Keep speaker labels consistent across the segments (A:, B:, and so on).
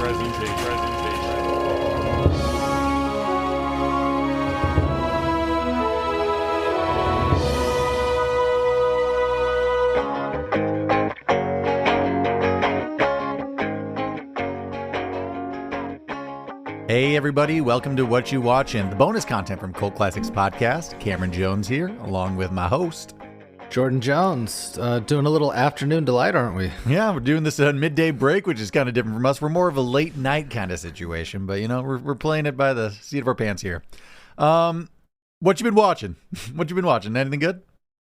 A: Hey everybody, welcome to What You Watch and the bonus content from Cult Classics Podcast. Cameron Jones here, along with my host,
B: Jordan Jones. Doing a little afternoon delight, aren't we?
A: Yeah, we're doing this midday break, which is kind of different from us. We're more of a late night kind of situation, but you know, we're playing it by the seat of our pants here. What you been watching? Anything good?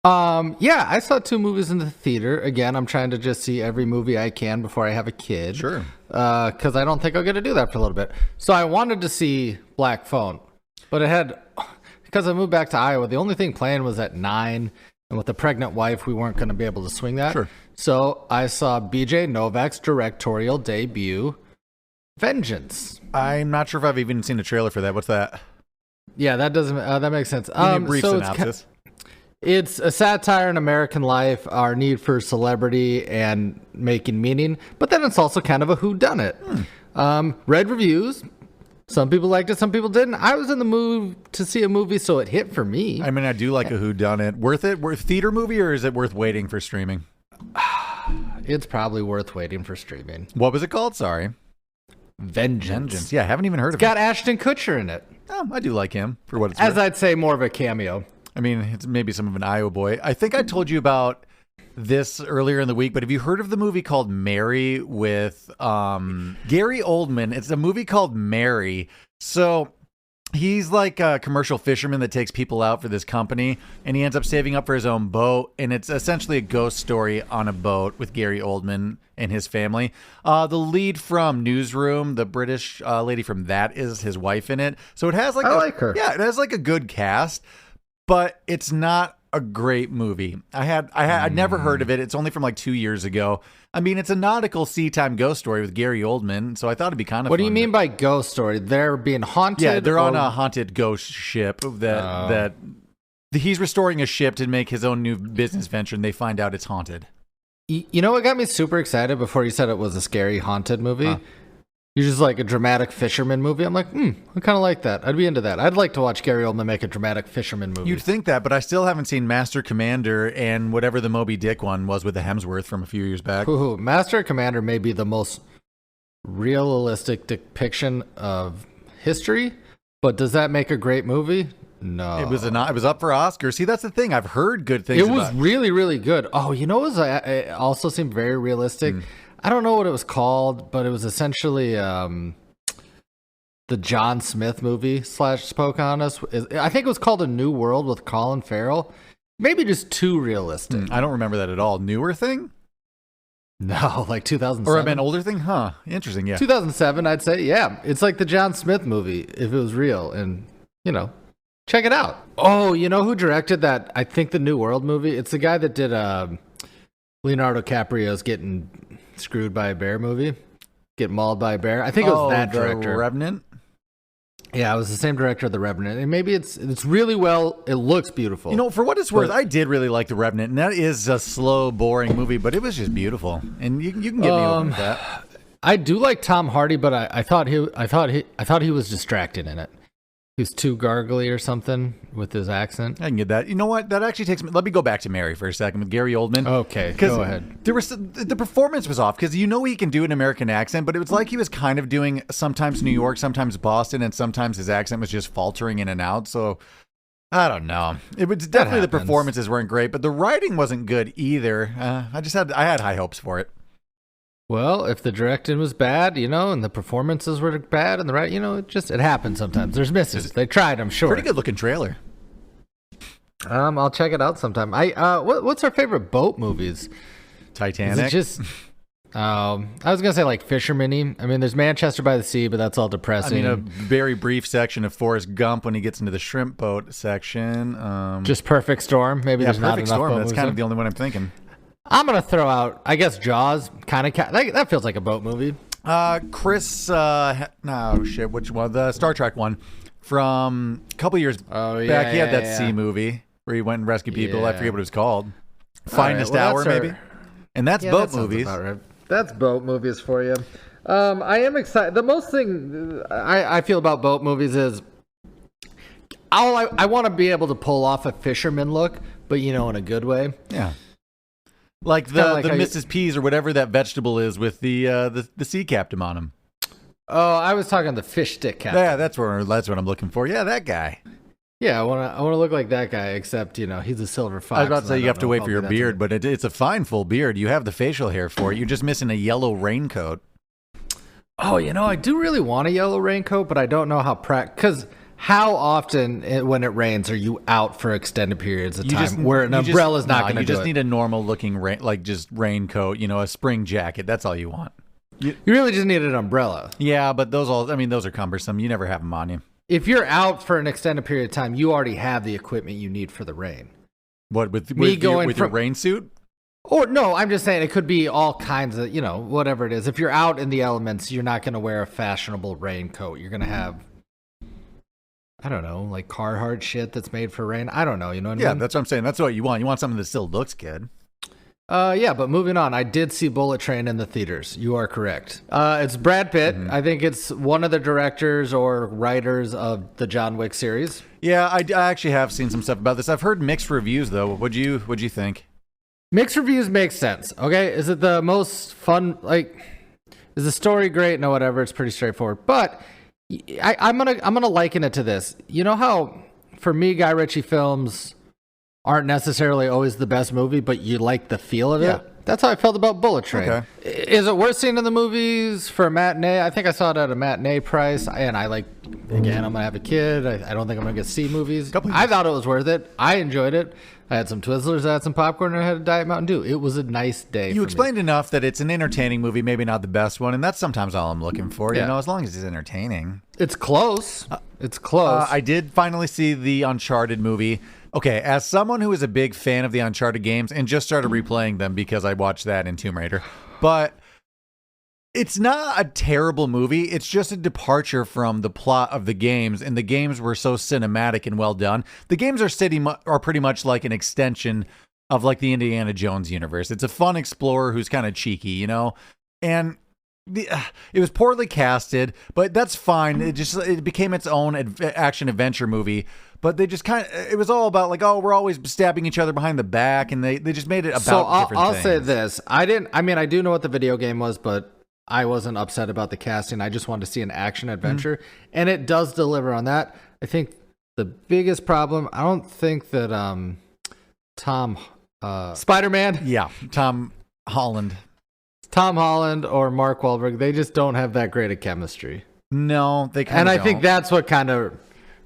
B: Yeah, I saw 2 movies in the theater. Again, I'm trying to just see every movie I can before I have a kid.
A: Sure.
B: Because I don't think I'll get to do that for a little bit. So I wanted to see Black Phone, but because I moved back to Iowa, the only thing playing was at 9, and with a pregnant wife, we weren't going to be able to swing that.
A: Sure.
B: So I saw BJ Novak's directorial debut, Vengeance.
A: I'm not sure if I've even seen a trailer for that. What's that?
B: Yeah, that makes sense.
A: Give me a brief synopsis.
B: It's a satire on American life, our need for celebrity and making meaning, but then it's also kind of a whodunit. Read reviews. Some people liked it, some people didn't. I was in the mood to see a movie, so it hit for me.
A: I mean, I do like a whodunit. Worth it? Worth theater movie, or is it worth waiting for streaming?
B: It's probably worth waiting for streaming.
A: What was it called? Sorry.
B: Vengeance.
A: Yeah, I haven't even heard of it.
B: It's got Ashton Kutcher in it.
A: Oh, I do like him, for what it's
B: worth.
A: worth.
B: I'd say more of a cameo.
A: I mean, it's maybe some of an Iowa boy. I think I told you about this earlier in the week, but have you heard of the movie called Mary with Gary Oldman? It's a movie called Mary. So he's like a commercial fisherman that takes people out for this company, and he ends up saving up for his own boat, and it's essentially a ghost story on a boat with Gary Oldman and his family. The lead from Newsroom, the British lady from that, is his wife in it. So it has
B: I like her.
A: Yeah, it has like a good cast. But it's not a great movie. I'd never heard of it. It's only from like 2 years ago. I mean, it's a nautical sea time ghost story with Gary Oldman, so I thought it'd be kind of fun.
B: What do you mean by ghost story? They're being haunted?
A: Yeah, they're on a haunted ghost ship that he's restoring a ship to make his own new business venture, and they find out it's haunted.
B: You know what got me super excited before you said it was a scary haunted movie? Huh? You're just like a dramatic fisherman movie. I'm like, I kind of like that. I'd be into that. I'd like to watch Gary Oldman make a dramatic fisherman movie.
A: You'd think that, but I still haven't seen Master Commander and whatever the Moby Dick one was with the Hemsworth from a few years back.
B: Master Commander may be the most realistic depiction of history, but does that make a great movie? No.
A: It was up for Oscars. See, that's the thing. I've heard good things
B: about it. It was really, really good. Oh, you know, it also seemed very realistic. I don't know what it was called, but it was essentially the John Smith movie / Pocahontas. I think it was called A New World with Colin Farrell. Maybe just too realistic.
A: I don't remember that at all. Newer thing?
B: No, like 2007.
A: Or an older thing? Huh. Interesting, yeah.
B: 2007, I'd say. Yeah, it's like the John Smith movie if it was real. And, you know, check it out. Oh, you know who directed that? I think the New World movie? It's the guy that did Leonardo DiCaprio's Getting Screwed by a Bear movie. Get mauled by a bear. I think it was that director.
A: The Reverent?
B: Yeah, it was the same director of The Revenant. And maybe it's really well, it looks beautiful.
A: You know, for what it's worth, I did really like The Revenant, and that is a slow, boring movie, but it was just beautiful. And you can get me over with that.
B: I do like Tom Hardy, but I thought he was distracted in it. He was too gargly or something with his accent.
A: I can get that. You know what? That actually takes me. Let me go back to Mary for a second with Gary Oldman.
B: Okay, go ahead.
A: The performance was off because you know he can do an American accent, but it was like he was kind of doing sometimes New York, sometimes Boston, and sometimes his accent was just faltering in and out. So I don't know. It was definitely the performances weren't great, but the writing wasn't good either. I had high hopes for it.
B: Well, if the directing was bad, you know, and the performances were bad, and it happens sometimes. There's misses. They tried, I'm sure.
A: Pretty good looking trailer.
B: I'll check it out sometime. What's our favorite boat movies?
A: Titanic.
B: Is it just? I was gonna say like fisherman-y. I mean, there's Manchester by the Sea, but that's all depressing.
A: I mean, a very brief section of Forrest Gump when he gets into the shrimp boat section.
B: Just Perfect Storm. Maybe there's not enough boat
A: That's kind of the only one I'm thinking.
B: I'm going to throw out, I guess, Jaws. That feels like a boat movie.
A: Which one? The Star Trek one from a couple years back. He had that sea movie where he went and rescued people. I forget what it was called. Finest Hour, maybe. And that's boat movies.
B: Right. That's boat movies for you. I am excited. The most thing I feel about boat movies is I want to be able to pull off a fisherman look, but in a good way.
A: Yeah. Like the Mrs. Peas or whatever that vegetable is with the sea captain on him.
B: Oh, I was talking the fish stick captain.
A: Yeah, that's what I'm looking for. Yeah, that guy.
B: Yeah, I want to look like that guy, except he's a silver fox.
A: I was about to say you have to wait for your beard, but it's a fine full beard. You have the facial hair for it. You're just missing a yellow raincoat.
B: Oh, I do really want a yellow raincoat, but I don't know how because how often when it rains are you out for extended periods of time where an umbrella's not going to do it?
A: You just need a normal looking raincoat, a spring jacket. That's all you want.
B: You really just need an umbrella.
A: Yeah, but those are cumbersome. You never have them on you.
B: If you're out for an extended period of time, you already have the equipment you need for the rain.
A: What, with your rain suit?
B: Or no, I'm just saying it could be all kinds of, whatever it is. If you're out in the elements, you're not going to wear a fashionable raincoat. You're going to have, I don't know, like Carhartt shit that's made for rain. I don't know, you know what I mean?
A: Yeah, that's what I'm saying. That's what you want. You want something that still looks good.
B: Yeah, but moving on, I did see Bullet Train in the theaters. You are correct. It's Brad Pitt. Mm-hmm. I think it's one of the directors or writers of the John Wick series.
A: Yeah, I actually have seen some stuff about this. I've heard mixed reviews though. What'd you think?
B: Mixed reviews make sense. Okay, is it the most fun? Is the story great? No, whatever. It's pretty straightforward. But I'm gonna liken it to this. You know how for me, Guy Ritchie films aren't necessarily always the best movie, but you like the feel of it. That's how I felt about Bullet Train. Okay. Is it worth seeing in the movies for a matinee? I think I saw it at a matinee price, and again, I'm gonna have a kid. I don't think I'm gonna get to see movies. I thought it was worth it. I enjoyed it. I had some Twizzlers, I had some popcorn, and I had a Diet Mountain Dew. It was a nice day.
A: You explained enough that it's an entertaining movie, maybe not the best one, and that's sometimes all I'm looking for. Yeah. As long as it's entertaining.
B: It's close. It's close.
A: I did finally see the Uncharted movie. Okay, as someone who is a big fan of the Uncharted games and just started replaying them because I watched that in Tomb Raider, but it's not a terrible movie. It's just a departure from the plot of the games, and the games were so cinematic and well done. The games are pretty much like an extension of like the Indiana Jones universe. It's a fun explorer who's kind of cheeky, and it was poorly casted, but that's fine. It became its own action adventure movie. But they just it was all about we're always stabbing each other behind the back, and they just made it about different things.
B: I'll say this. I do know what the video game was, but I wasn't upset about the casting. I just wanted to see an action adventure, and it does deliver on that. I think the biggest problem, I don't think that Spider-Man.
A: Yeah, Tom Holland
B: or Mark Wahlberg, they just don't have that great of chemistry.
A: No, they kind of don't.
B: And I think that's what kind of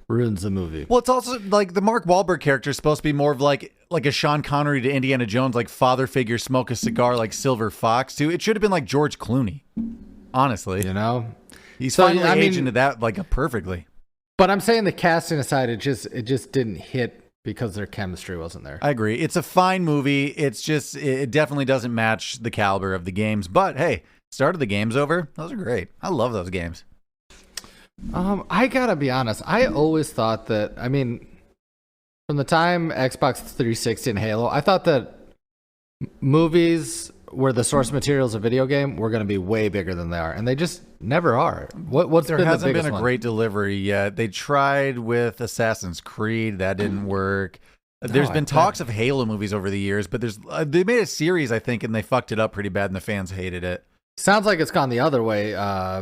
B: ruins the movie.
A: Well, it's also like the Mark Wahlberg character is supposed to be more of like a Sean Connery to Indiana Jones, like father figure, smoke a cigar, like Silver Fox too. It should have been like George Clooney, honestly. He's finally aged into that perfectly.
B: But I'm saying the casting aside, it just didn't hit because their chemistry wasn't there.
A: I agree. It's a fine movie. It's just it definitely doesn't match the caliber of the games. But hey, started the games over. Those are great. I love those games.
B: I gotta be honest. I always thought that, from the time Xbox 360 and Halo, I thought that movies where the source material is a video game were going to be way bigger than they are, and they just never are. There hasn't been a
A: great delivery yet. They tried with Assassin's Creed, that didn't work. There's been talks of Halo movies over the years, but they made a series, I think, and they fucked it up pretty bad, and the fans hated it.
B: Sounds like it's gone the other way.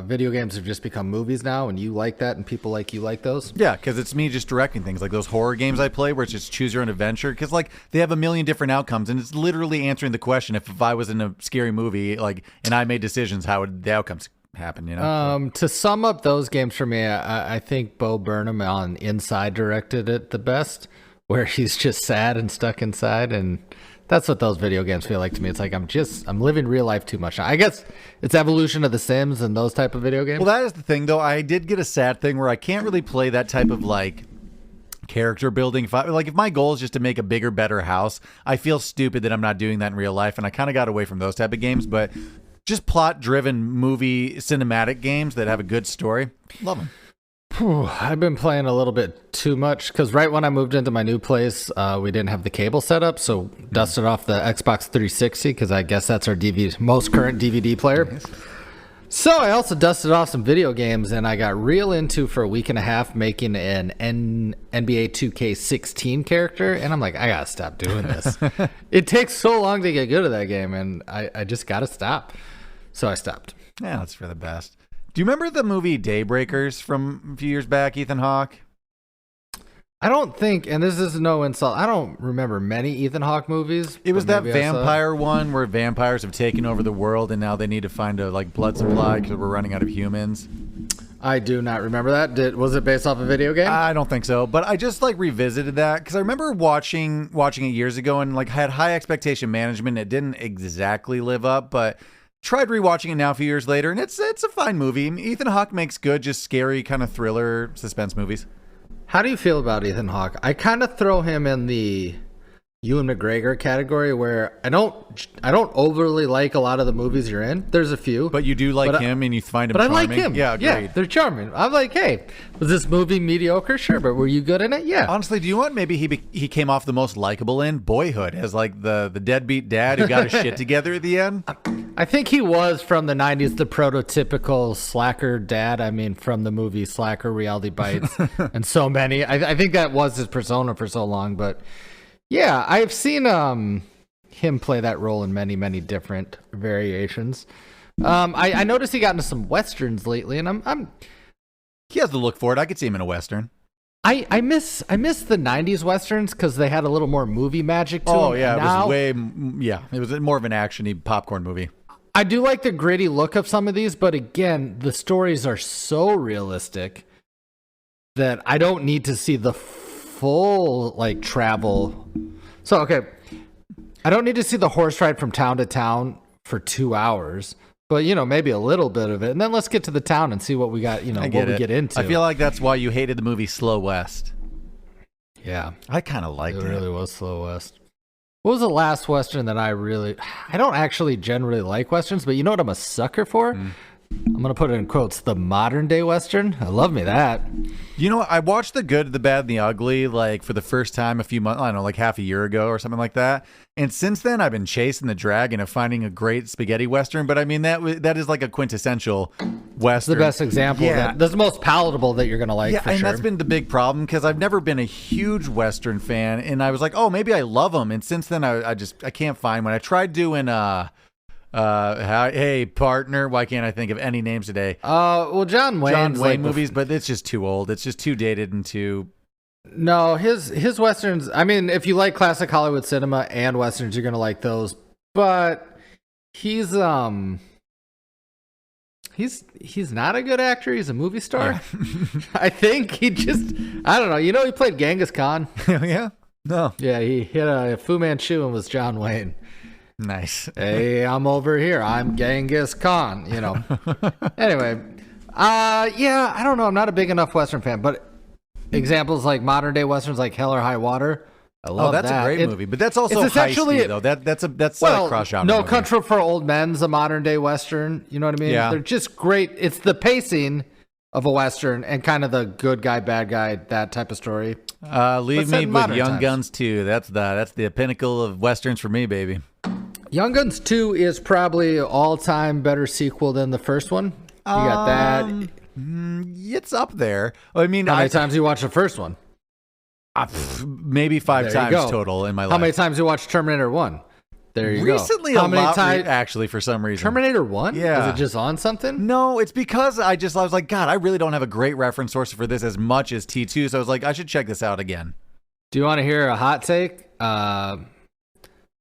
B: Video games have just become movies now, and you like that, and people like you like those.
A: Yeah, because it's me just directing things like those horror games I play, where it's just choose your own adventure. Because they have a million different outcomes, and it's literally answering the question: if I was in a scary movie, and I made decisions, how would the outcomes happen?
B: To sum up those games for me, I think Bo Burnham on Inside directed it the best, where he's just sad and stuck inside, and that's what those video games feel like to me. It's like I'm living real life too much. I guess it's evolution of The Sims and those type of video games.
A: Well, that is the thing, though. I did get a sad thing where I can't really play that type of character building. If my goal is just to make a bigger, better house, I feel stupid that I'm not doing that in real life, and I kind of got away from those type of games. But just plot-driven movie cinematic games that have a good story, love them.
B: I've been playing a little bit too much because right when I moved into my new place, we didn't have the cable set up, so dusted off the Xbox 360 because I guess that's our most current DVD player. Nice. So I also dusted off some video games, and I got real into for a week and a half making an NBA 2K16 character, and I'm like, I gotta stop doing this. It takes so long to get good at that game, and I just gotta stop. So I stopped.
A: Yeah, that's for the best. Do you remember the movie Daybreakers from a few years back, Ethan Hawke?
B: I don't think, and this is no insult, I don't remember many Ethan Hawke movies.
A: It was that vampire one where vampires have taken over the world and now they need to find a blood supply because we're running out of humans.
B: I do not remember that. Was it based off a video game?
A: I don't think so, but I just revisited that because I remember watching it years ago and had high expectation management. It didn't exactly live up, but tried rewatching it now a few years later, and it's a fine movie. Ethan Hawke makes good, just scary kind of thriller suspense movies.
B: How do you feel about Ethan Hawke? I kind of throw him in the Ewan McGregor category, where I don't overly like a lot of the movies you're in. There's a few,
A: but you do like him, and you find him charming.
B: I like him.
A: Yeah, agreed.
B: Yeah, they're charming. I'm like, hey, was this movie mediocre? Sure, but were you good in it? Yeah.
A: Honestly, do you want maybe he came off the most likable in Boyhood as the deadbeat dad who got his shit together at the end?
B: I think he was from the 90s, the prototypical slacker dad. I mean, from the movie Slacker, Reality Bites, and so many. I think that was his persona for so long. But yeah, I've seen him play that role in many, many different variations. I noticed he got into some westerns lately, and
A: he has the look for it. I could see him in a western.
B: I miss the 90s westerns because they had a little more movie magic to them.
A: Oh yeah, it was more of an action-y popcorn movie.
B: I do like the gritty look of some of these, but again, the stories are so realistic that I don't need to see the full travel. So okay, I don't need to see the horse ride from town to town for 2 hours, but maybe a little bit of it, and then let's get to the town and see what we got. What we get into.
A: I feel like that's why you hated the movie Slow West.
B: Yeah,
A: I kind of liked it.
B: It really was Slow West. What was the last western that I don't actually generally like westerns, but you know what I'm a sucker for? I'm going to put it in quotes, the modern day western. I love me that.
A: I watched The Good, the Bad, and the Ugly for the first time a few months, I don't know, half a year ago or something like that. And since then, I've been chasing the dragon of finding a great spaghetti western. But I mean, that is a quintessential western.
B: The best example. Yeah. That's the most palatable that you're going to like.
A: Yeah, that's been the big problem because I've never been a huge western fan. And I was like, oh, maybe I love them. And since then, I can't find one. I tried doing hey partner, why can't I think of any names today?
B: Well, John Wayne
A: movies, but it's just too old. It's just too dated and too.
B: No, his westerns. I mean, if you like classic Hollywood cinema and westerns, you're gonna like those. But he's not a good actor. He's a movie star. Yeah. I think I don't know. He played Genghis Khan.
A: Yeah. No.
B: Yeah, he hit a Fu Manchu and was John Wayne.
A: Nice.
B: Hey, I'm over here. I'm Genghis Khan. Anyway, yeah, I don't know. I'm not a big enough Western fan, but examples like modern day Westerns, like Hell or High Water. I love
A: that. That's a great movie, but that's also heisty, though. That's a cross genre.
B: No Country for Old Men's a modern day Western. You know what I mean?
A: Yeah.
B: They're just great. It's the pacing of a Western and kind of the good guy, bad guy, that type of story.
A: Leave me with Young Guns 2. That's the pinnacle of Westerns for me, baby.
B: Young Guns 2 is probably all-time better sequel than the first one. You got that.
A: It's up there. I mean,
B: how many times you watched the first one?
A: Maybe 5 times total in my life.
B: How many times you watched Terminator 1? There you go.
A: Recently, a lot, actually, for some reason.
B: Terminator 1?
A: Yeah.
B: Was it just on something?
A: No, it's because I was like, God, I really don't have a great reference source for this as much as T2, so I was like, I should check this out again.
B: Do you want to hear a hot take?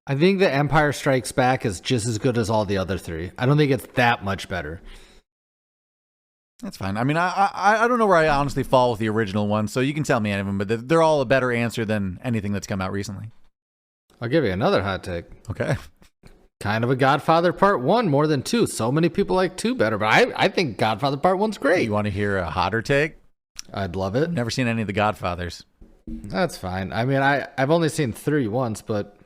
B: I think The Empire Strikes Back is just as good as all the other 3. I don't think it's that much better.
A: That's fine. I mean, I don't know where I honestly fall with the original one, so you can tell me any of them, but they're all a better answer than anything that's come out recently.
B: I'll give you another hot take.
A: Okay.
B: Kind of a Godfather Part 1 more than 2. So many people like 2 better, but I think Godfather Part 1's great.
A: You want to hear a hotter take?
B: I'd love it.
A: Never seen any of the Godfathers.
B: That's fine. I mean, I've only seen 3 once, but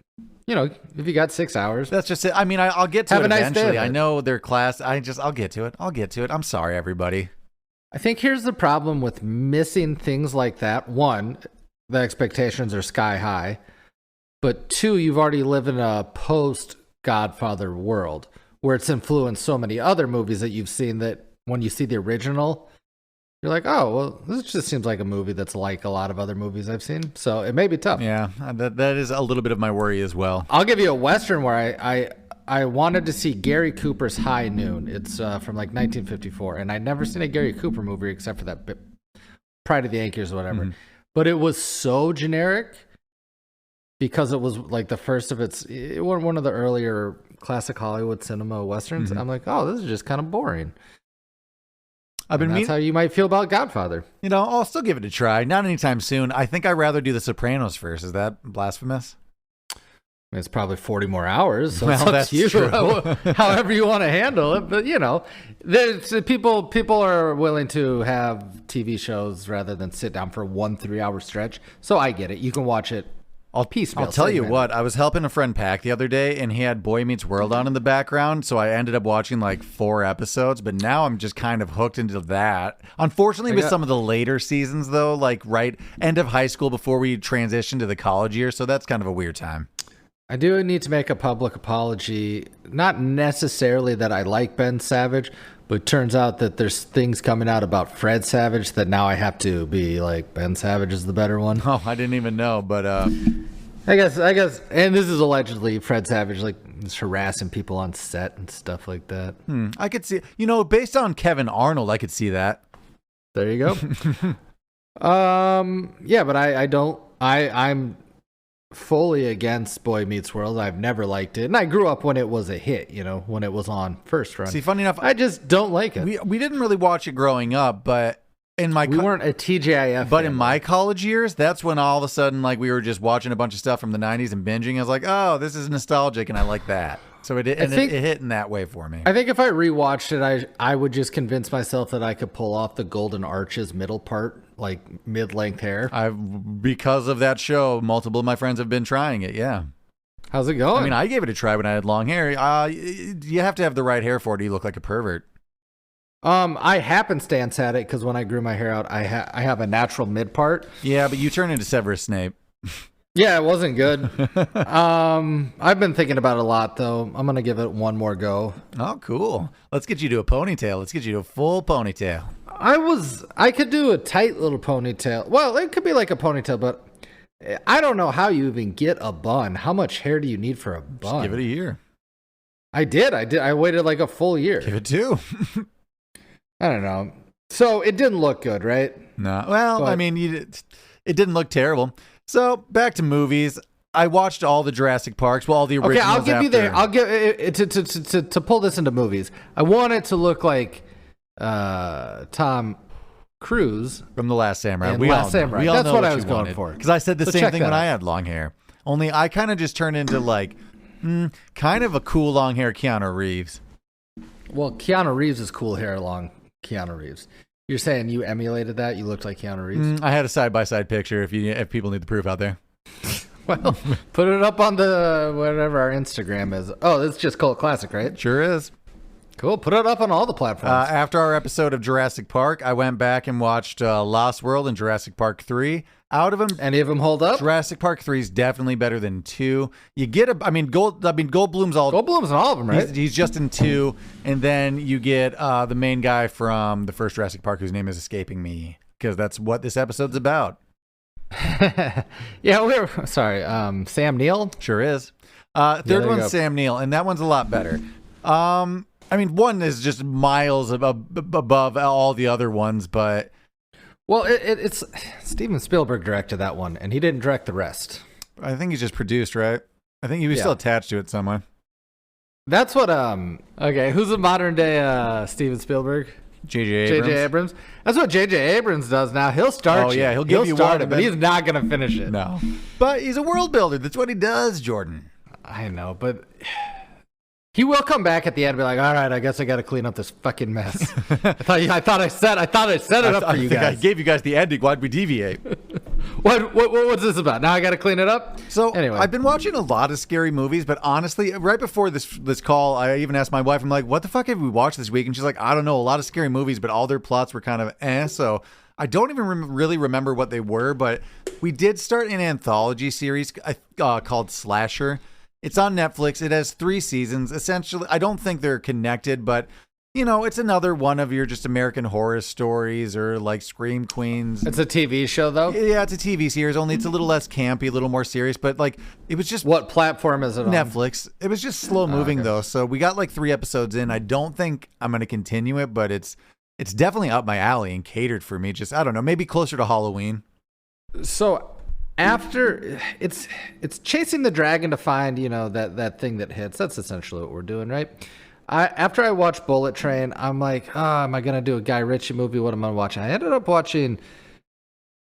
B: if you got 6 hours.
A: That's just it. I mean, I'll get to it eventually.
B: Nice day.
A: I know their class. I'll get to it. I'm sorry, everybody.
B: I think here's the problem with missing things like that. 1, the expectations are sky high. But 2, you've already lived in a post-Godfather world where it's influenced so many other movies that you've seen that when you see the original, you're like, oh, well, this just seems like a movie that's like a lot of other movies I've seen. So it may be tough.
A: Yeah, that is a little bit of my worry as well.
B: I'll give you a Western where I wanted to see Gary Cooper's High Noon. It's from like 1954, and I'd never seen a Gary Cooper movie except for that Pride of the Yankees or whatever. But it was so generic because it was like the first of one of the earlier classic Hollywood cinema Westerns. I'm like, oh, this is just kind of boring. That's how you might feel about Godfather.
A: You know, I'll still give it a try. Not anytime soon. I think I'd rather do The Sopranos first. Is that blasphemous?
B: I mean, it's probably 40 more hours. So
A: well,
B: it's up
A: that's
B: to you,
A: true.
B: however you want to handle it. But you know, people are willing to have TV shows rather than sit down for one 3-hour stretch. So I get it. You can watch it. I'll
A: tell you what, I was helping a friend pack the other day, and he had Boy Meets World on in the background, so I ended up watching like 4 episodes, but now I'm just kind of hooked into that. Unfortunately, with some of the later seasons, though, like right end of high school before we transition to the college year, so that's kind of a weird time.
B: I do need to make a public apology, not necessarily that I like Ben Savage, but it turns out that there's things coming out about Fred Savage that now I have to be like, Ben Savage is the better one.
A: Oh, I didn't even know, but
B: I guess, and this is allegedly Fred Savage, like, is harassing people on set and stuff like that.
A: I could see, based on Kevin Arnold, I could see that.
B: There you go. Yeah, but I'm fully against Boy Meets World. I've never liked it, and I grew up when it was a hit. When it was on first run.
A: See, funny enough,
B: I just don't like it.
A: We didn't really watch it growing up, but we
B: weren't a TGIF.
A: But in my college years, that's when all of a sudden, like, we were just watching a bunch of stuff from the '90s and binging. I was like, oh, this is nostalgic, and I like that. So it hit in that way for me.
B: I think if I rewatched it, I would just convince myself that I could pull off the Golden Arches middle part, like mid-length hair.
A: Because of that show, multiple of my friends have been trying it. Yeah.
B: How's it going?
A: I mean, I gave it a try when I had long hair. You have to have the right hair for it. You look like a pervert.
B: I happenstance had it because when I grew my hair out, I have a natural mid part.
A: Yeah, but you turn into Severus Snape.
B: Yeah, it wasn't good. I've been thinking about it a lot, though. I'm going to give it one more go.
A: Oh, cool. Let's get you to a ponytail. Let's get you to a full ponytail.
B: I could do a tight little ponytail. Well, it could be like a ponytail, but I don't know how you even get a bun. How much hair do you need for a bun?
A: Just give it a year.
B: I did. I waited like a full year.
A: Give it 2.
B: I don't know. So it didn't look good, right?
A: No. Well, I mean, it didn't look terrible. So back to movies. I watched all the Jurassic Parks. Well, all the originals.
B: Okay, I'll give you there. I'll give to pull this into movies. I want it to look like Tom Cruise
A: from The Last Samurai.
B: Samurai. That's what I was going for.
A: Because I said the same thing when I had long hair. Only I kind of just turned into like kind of a cool long hair Keanu Reeves.
B: Well, Keanu Reeves is cool hair long Keanu Reeves. You're saying you emulated that? You looked like Keanu Reeves?
A: I had a side-by-side picture if people need the proof out there.
B: Well, put it up on the whatever our Instagram is. Oh, it's just Cult Classic, right?
A: Sure is.
B: Cool. Put it up on all the platforms.
A: After our episode of Jurassic Park, I went back and watched Lost World and Jurassic Park 3. Out of them,
B: any of them hold up?
A: Jurassic Park 3 is definitely better than 2. You get Goldblum's
B: in all of them, right?
A: He's just in 2, and then you get the main guy from the first Jurassic Park, whose name is escaping me, because that's what this episode's about.
B: Yeah, sorry. Sam Neill?
A: Sure is. Third one's Sam Neill, and that one's a lot better. I mean, one is just miles above all the other ones, but...
B: Well, it's Steven Spielberg directed that one, and he didn't direct the rest.
A: I think he's just produced, right? I think he was still attached to it somewhere.
B: That's what, okay, who's the modern day Steven Spielberg?
A: J.J.
B: Abrams. That's what J.J. Abrams does now. He'll start
A: yeah, he'll give you
B: start
A: one,
B: it, but he's not going to finish it.
A: No. But he's a world builder. That's what he does, Jordan.
B: I know, but... He will come back at the end and be like, all right, I guess I got to clean up this fucking mess. I thought I set it up for you guys.
A: I gave you guys the ending. Why'd we deviate?
B: What's this about? Now I got to clean it up?
A: So
B: anyway.
A: I've been watching a lot of scary movies, but honestly, right before this call, I even asked my wife, I'm like, what the fuck have we watched this week? And she's like, I don't know, a lot of scary movies, but all their plots were kind of so I don't even really remember what they were, but we did start an anthology series called Slasher. It's on Netflix. It has 3 seasons. Essentially, I don't think they're connected, but it's another one of your just American Horror Stories or like Scream Queens.
B: It's a TV show, though?
A: Yeah, it's a TV series, only it's a little less campy, a little more serious, but like it was just...
B: What platform is it on?
A: Netflix. It was just slow moving, though, so we got like 3 episodes in. I don't think I'm going to continue it, but it's definitely up my alley and catered for me. Just, I don't know, maybe closer to Halloween.
B: So... After it's chasing the dragon to find, that thing that hits. That's essentially what we're doing, right? After I watched Bullet Train, I'm like, am I gonna do a Guy Ritchie movie? What am I watching? I ended up watching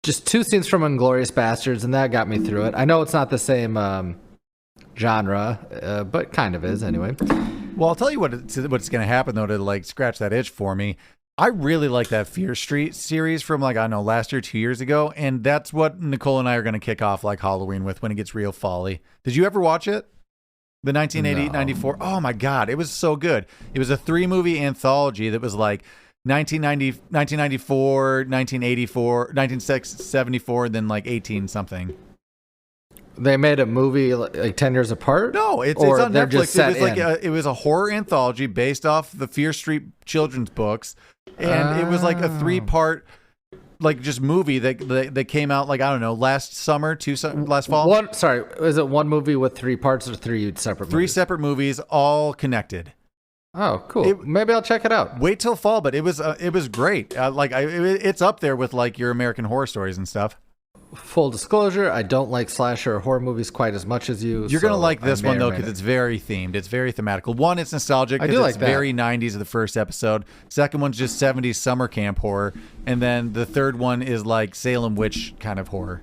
B: just 2 scenes from Inglourious Bastards, and that got me through it. I know it's not the same genre, but kind of is anyway.
A: Well, I'll tell you what's gonna happen though to like scratch that itch for me. I really like that Fear Street series from like, I don't know, last year, 2 years ago. And that's what Nicole and I are going to kick off like Halloween with when it gets real fall-y. Did you ever watch it? The 1994? Oh my God. It was so good. It was a 3-movie anthology that was like 1994, 1984, 1974, then like 18 something.
B: They made a movie like 10 years apart?
A: No, it's on Netflix. It was a horror anthology based off the Fear Street children's books. And it was like a 3-part, like just movie that came out like, I don't know, last fall.
B: Is it one movie with 3 parts or 3 separate movies?
A: 3 separate movies, all connected.
B: Oh, cool. Maybe I'll check it out.
A: Wait till fall, but it was great. It's up there with like your American Horror Stories and stuff.
B: Full disclosure, I don't like slasher or horror movies quite as much as you.
A: You're going to like this one, though, because it's very themed. It's very thematical. One, it's nostalgic because it's very 90s of the first episode. Second one's just 70s summer camp horror. And then the third one is like Salem witch kind of horror.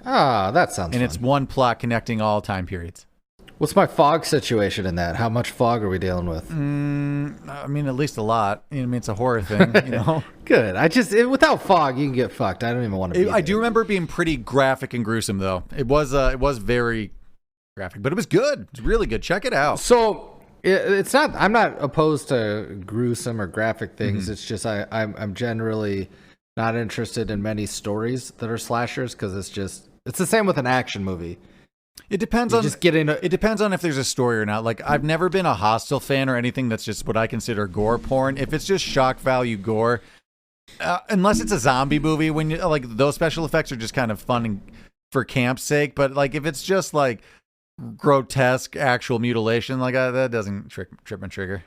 B: Ah, that sounds fun.
A: And it's one plot connecting all time periods.
B: What's my fog situation in that? How much fog are we dealing with?
A: I mean, at least a lot. It's a horror thing,
B: Good. Without fog, you can get fucked. I don't even want to.
A: I do remember it being pretty graphic and gruesome, though. It was very graphic, but it was good. It's really good. Check it out.
B: So it's not. I'm not opposed to gruesome or graphic things. Mm-hmm. It's just I'm generally not interested in many stories that are slashers because it's the same with an action movie.
A: It depends on if there's a story or not. Like, I've never been a Hostel fan or anything that's just what I consider gore porn. If it's just shock value gore, unless it's a zombie movie, when you like those special effects are just kind of fun for camp's sake. But like if it's just like grotesque actual mutilation, like that doesn't trip my trigger.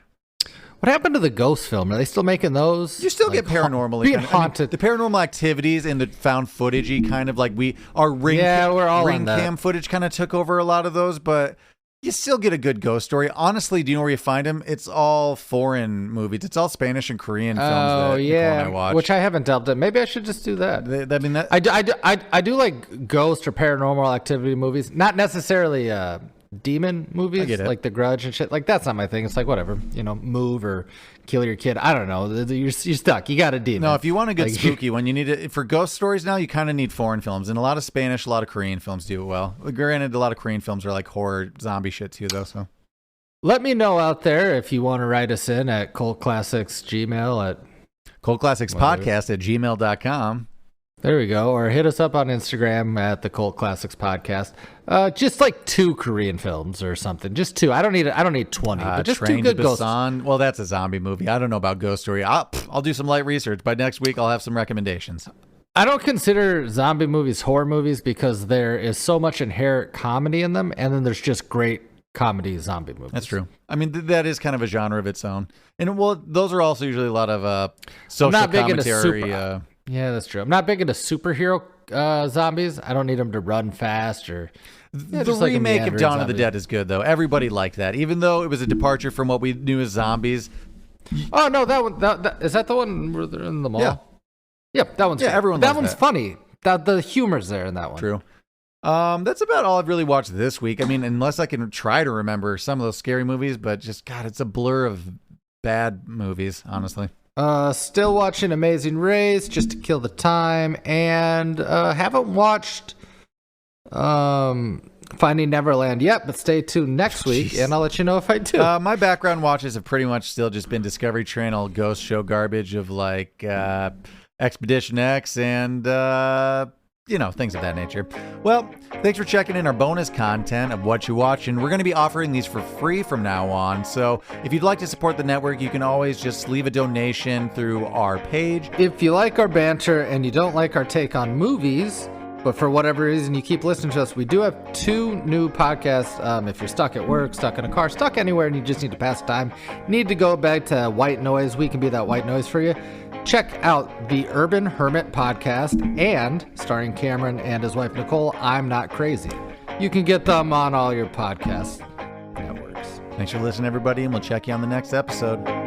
B: What happened to the ghost film? Are they still making those?
A: You still get paranormal.
B: Being haunted.
A: The paranormal activities and the found footagey kind of like our ring cam footage kind of took over a lot of those, but you still get a good ghost story. Honestly, do you know where you find them? It's all foreign movies. It's all Spanish and Korean films that Nicole and I watch.
B: Which I haven't delved in. Maybe I should just do that. I do like ghost or paranormal activity movies. Not necessarily demon movies like The Grudge and shit. Like that's not my thing. It's like whatever, move or kill your kid. I don't know. You're stuck. You got a demon.
A: No, if you want a good spooky one, you need it for ghost stories. Now you kind of need foreign films, and a lot of Spanish, a lot of Korean films do it well. Granted, a lot of Korean films are like horror zombie shit too, though. So
B: let me know out there if you want to write us in at cultclassicsgmail at
A: cultclassicspodcast@gmail.com.
B: There we go. Or hit us up on Instagram at the Cult Classics Podcast. Just like 2 Korean films or something. Just 2. I don't need 20. But just
A: Train
B: 2 good
A: to Busan. Well, that's a zombie movie. I don't know about Ghost Story. I'll do some light research. By next week, I'll have some recommendations.
B: I don't consider zombie movies horror movies because there is so much inherent comedy in them, and then there's just great comedy zombie movies.
A: That's true. I mean, that is kind of a genre of its own. And those are also usually a lot of social commentary.
B: Yeah, that's true. I'm not big into superhero zombies. I don't need them to run fast or.
A: The remake of Dawn of the Dead is good, though. Everybody liked that, even though it was a departure from what we knew as zombies.
B: Oh no, that one. Is that the one where they're in the mall?
A: Yeah.
B: Yep, that one's.
A: Yeah, everyone.
B: That one's funny. The humor's there in that one.
A: True. That's about all I've really watched this week. I mean, unless I can try to remember some of those scary movies, but just God, it's a blur of bad movies, honestly.
B: Still watching Amazing Race just to kill the time, and haven't watched Finding Neverland yet, but stay tuned next week, and I'll let you know if I do.
A: My background watches have pretty much still just been Discovery Channel ghost show garbage of like Expedition X and things of that nature. Well, thanks for checking in our bonus content of What You Watch, and we're going to be offering these for free from now on. So if you'd like to support the network, you can always just leave a donation through our page.
B: If you like our banter and you don't like our take on movies, but for whatever reason you keep listening to us, we do have 2 new podcasts. If you're stuck at work, stuck in a car, stuck anywhere, and you just need to pass time, need to go back to white noise, we can be that white noise for you. Check out the Urban Hermit podcast and, starring Cameron and his wife Nicole, I'm Not Crazy. You can get them on all your podcast networks.
A: Thanks for listening, everybody, and we'll check you on the next episode.